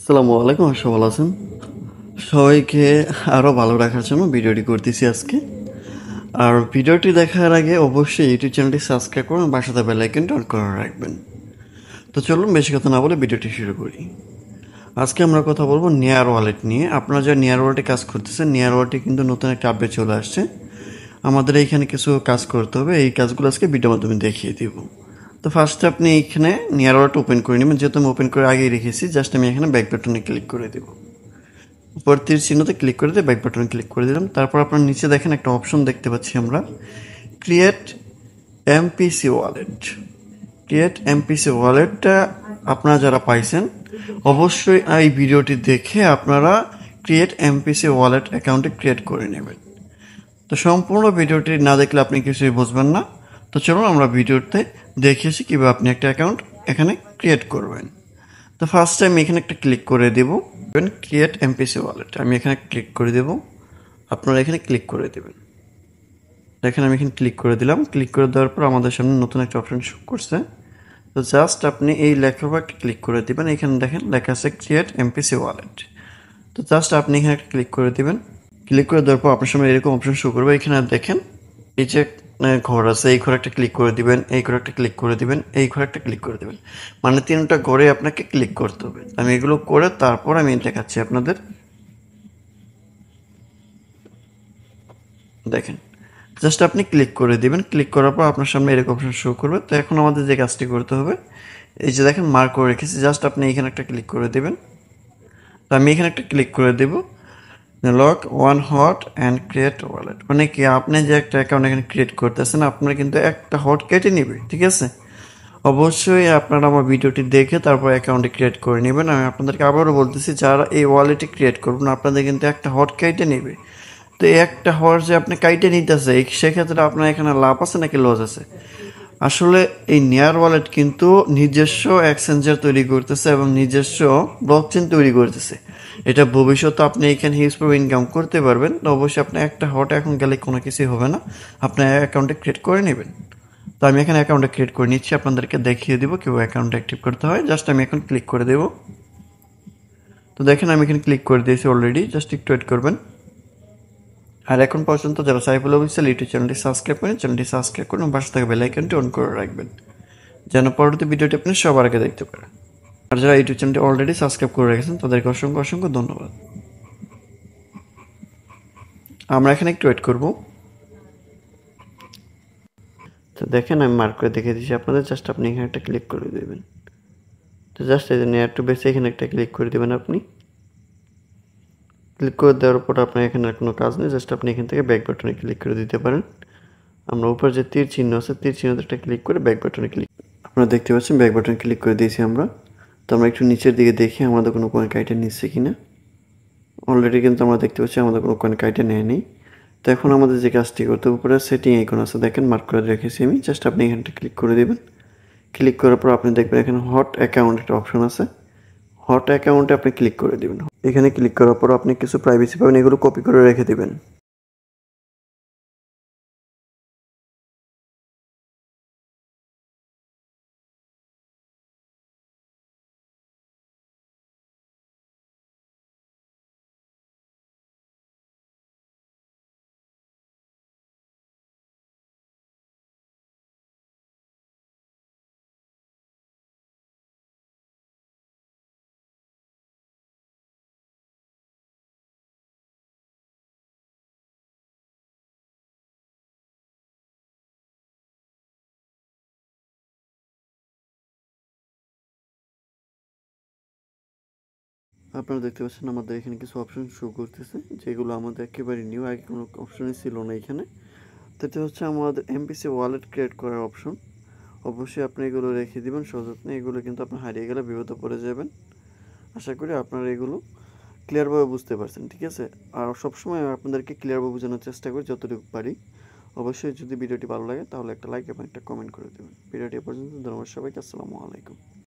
আসসালামু আলাইকুম, আশা ভালো আছেন। সবাইকে আরও ভালো রাখার জন্য ভিডিওটি করতেছি আজকে। আর ভিডিওটি দেখার আগে অবশ্যই ইউটিউব চ্যানেলটি সাবস্ক্রাইব করুন, বাসাতে বেল আইকনটি অন করে রাখবেন। তো চলুন বেশি কথা না বলে ভিডিওটি শুরু করি। আজকে আমরা কথা বলবো নেয়ার ওয়ালেট নিয়ে। আপনারা যারা নেয়ার ওয়ালেটে কাজ করতেছেন, নেয়ার ওয়ালেটে কিন্তু নতুন একটা আপডেট চলে আসছে। আমাদের এইখানে কিছু কাজ করতে হবে, এই কাজগুলো আজকে ভিডিওর মাধ্যমে দেখিয়ে দিব। তো ফার্স্টে আপনি এইখানে নেয়ার ওয়ালেট ওপেন করে নেবেন, যেহেতু আমি ওপেন করে আগেই রেখেছি। জাস্ট আমি এখানে ব্যাক বাটনে ক্লিক করে দেবো। উপর তীর চিহ্নতে ক্লিক করে দিয়ে ব্যাক বাটনে ক্লিক করে দিলাম। তারপর আপনার নিচে দেখেন একটা অপশন দেখতে পাচ্ছি আমরা, create MPC wallet. Create MPC ওয়ালেটটা আপনারা যারা পাইছেন অবশ্যই এই ভিডিওটি দেখে আপনারা ক্রিয়েট এমপিসি ওয়ালেট অ্যাকাউন্টে ক্রিয়েট করে নেবেন। তো সম্পূর্ণ ভিডিওটি না দেখলে আপনি কিছুই বুঝবেন না। তো চলুন আমরা ভিডিওতে দেখিয়েছি কীভাবে আপনি একটা অ্যাকাউন্ট এখানে ক্রিয়েট করবেন। তো ফার্স্ট টাইম এখানে একটা ক্লিক করে দেব, ক্রিয়েট এমপিসি ওয়ালেট। আমি এখানে ক্লিক করে দেব, আপনারা এখানে ক্লিক করে দেবেন। দেখেন আমি এখানে ক্লিক করে দিলাম। ক্লিক করে দেওয়ার পর আমাদের সামনে নতুন একটা অপশন শো করছে। তো জাস্ট আপনি এই লেখার উপর একটা ক্লিক করে দিবেন। এখানে দেখেন লেখা আছে ক্রিয়েট এমপিসি ওয়ালেট। তো জাস্ট আপনি এখানে একটা ক্লিক করে দিবেন। ক্লিক করে দেওয়ার পর আপনার সামনে এরকম অপশন শো করবে। এখানে দেখেন এই যে ঘর আছে, এই ঘরে একটা ক্লিক করে দিবেন, এই ঘরে একটা ক্লিক করে দিবেন, এই ঘরে একটা ক্লিক করে দিবেন। মানে তিনটা ঘরে আপনাকে ক্লিক করতে হবে। আমি এগুলো করে তারপর আমি দেখাচ্ছি আপনাদের। দেখেন জাস্ট আপনি ক্লিক করে দিবেন। ক্লিক করার পর আপনার সামনে এরকম অপশন শো করবে। তো এখন আমাদের যে কাজটি করতে হবে, এই যে দেখেন মার্ক করে রেখেছি, জাস্ট আপনি এখানে একটা ক্লিক করে দেবেন। তো আমি এখানে একটা ক্লিক করে দেব, lock one hot and create wallet. মানে কি, আপনি যে একটা অ্যাকাউন্ট এখানে ক্রিয়েট করতেছেন আপনার কিন্তু একটা হট কেটে নিবে, ঠিক আছে। অবশ্যই আপনারা আমার ভিডিওটি দেখে তারপর অ্যাকাউন্টে ক্রিয়েট করে নেবেন। আমি আপনাদেরকে আবারও বলতেছি, যারা এই ওয়ালেটে ক্রিয়েট করবেন আপনাদের কিন্তু একটা হট কেটে নেবে। তো এই একটা হট যে আপনি কাইটে নিতেছে, সেক্ষেত্রে আপনার এখানে লাভ আছে নাকি লস আছে? আসলে এই নেয়ার ওয়ালেট কিন্তু নিজস্ব এক্সচেঞ্জার তৈরি করতেছে এবং নিজস্ব ব্লকচেন তৈরি করতেছে। এটা ভবিষ্যতে আপনি এখানে হিউজভাবে ইনকাম করতে পারবেন। তো অবশ্যই আপনি একটা হট এখন গেলে কোনো কিছুই হবে না, আপনার অ্যাকাউন্টে ক্রিয়েট করে নেবেন। তো আমি এখানে অ্যাকাউন্টে ক্রিয়েট করে নিচ্ছি, আপনাদেরকে দেখিয়ে দেবো কীভাবে অ্যাকাউন্ট অ্যাক্টিভ করতে হয়। জাস্ট আমি এখন ক্লিক করে দেবো। তো দেখেন আমি এখানে ক্লিক করে দিয়েছি অলরেডি, জাস্ট একটু ওয়েট করবেন। আর এখন পর্যন্ত যারা সাইফুল অফিসিয়াল ইউটিউব চ্যানেলটি সাবস্ক্রাইব করেন, চ্যানেলটি সাবস্ক্রাইব করুন, পাশে থাকা বেল আইকনটি অন করে রাখবেন যেন পরবর্তী ভিডিওটি আপনি সবার আগে দেখতে পারেন। আর যারা ইউটিউব চ্যানেলটি অলরেডি সাবস্ক্রাইব করে রেখেছেন তাদেরকে অসংখ্য অসংখ্য ধন্যবাদ। আমরা এখানে একটু ওয়েট করব। তো দেখেন আমি মার্ক করে দেখিয়ে দিচ্ছি আপনাদের, জাস্ট আপনি এখানে একটা ক্লিক করে দেবেন। তো জাস্ট এই যে নেয়ার টু বেসে এখানে একটা ক্লিক করে দেবেন। আপনি ক্লিক করে দেওয়ার পর আপনার এখানে আর কোনো কাজ নেই, জাস্ট আপনি এখান থেকে ব্যাক বাটনে ক্লিক করে দিতে পারেন। আমরা উপর যে তীর চিহ্ন আছে, তীর চিহ্নতে একটা ক্লিক করে ব্যাক বাটনে ক্লিক, আপনারা দেখতে পাচ্ছেন ব্যাক বাটনে ক্লিক করে দিয়েছি আমরা। তো আমরা একটু নিচের দিকে দেখি আমাদের কোনো কয়েন কাইটে নিচ্ছে কিনা। অলরেডি কিন্তু আমরা দেখতে পাচ্ছি আমাদের কোনো কয়েন কাইটে নেয়নি। তো এখন আমাদের যে কাজটি করতে হবে, উপরে সেটিং আইকন আছে দেখেন, মার্ক করে রেখেছি আমি। জাস্ট আপনি এখানটা ক্লিক করে দেবেন। ক্লিক করার পর আপনি দেখবেন এখানে হট অ্যাকাউন্ট একটা অপশন আছে, হট অ্যাকাউন্টে আপনি ক্লিক করে দেবেন। এখানে ক্লিক করার পর আপনি কিছু প্রাইভেসি পাবেন, এগুলো কপি করে রেখে দেবেন। আপনারা দেখতে পাচ্ছেন আমাদের এখানে কিছু অপশন শো করতেছে, যেগুলো আমাদের একেবারে নিউ, আগে কোনো অপশনই ছিল না এখানে। তো এটা হচ্ছে আমাদের এমপিসি ওয়ালেট ক্রিয়েট করার অপশন। অবশ্যই আপনি এগুলো রেখে দিবেন সযত্নে, এগুলো কিন্তু আপনার হারিয়ে গেলে বিপদে পড়ে যাবেন। আশা করি আপনারা এগুলো ক্লিয়ারভাবে বুঝতে পারছেন, ঠিক আছে। আর সবসময় আপনাদেরকে ক্লিয়ারভাবে বোঝানোর চেষ্টা করি যতটুকু পারি। অবশ্যই যদি ভিডিওটি ভালো লাগে তাহলে একটা লাইক এবং একটা কমেন্ট করে দেবেন। ভিডিওটি পর্যন্ত ধন্যবাদ সবাইকে। আসসালামু আলাইকুম।